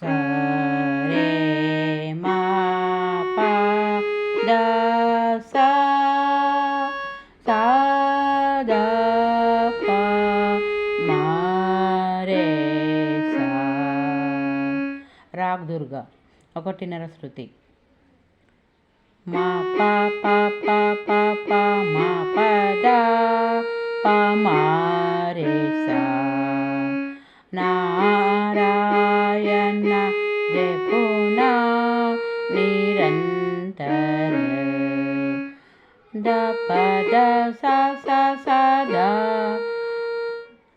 सा रे मा पा दा सा सा दा पा मा रे सा. రాగ్ దుర్గా ఒకటిన్నర శృతి. మా పా పా పా పా పా మా పదా పా మా రే సా. నారాయణ జపునా నిరంతర ద పద సా సా సా దా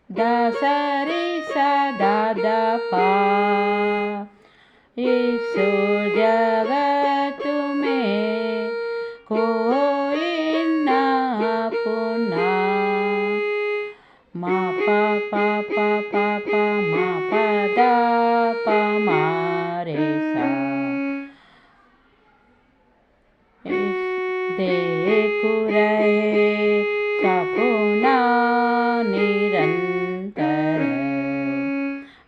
దా సరి సా దా దా పా. ईसो जगत में कोई ना पुना. मा पा पा पा पा पा मा पा दा पा मा रे सा. देखु रहे सपना निरंतर.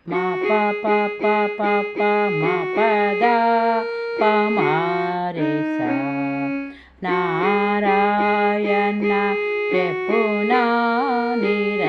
मा पा पा पा पा पा मा पा दा पा मा रे सा. नारायण जपुना निरंतर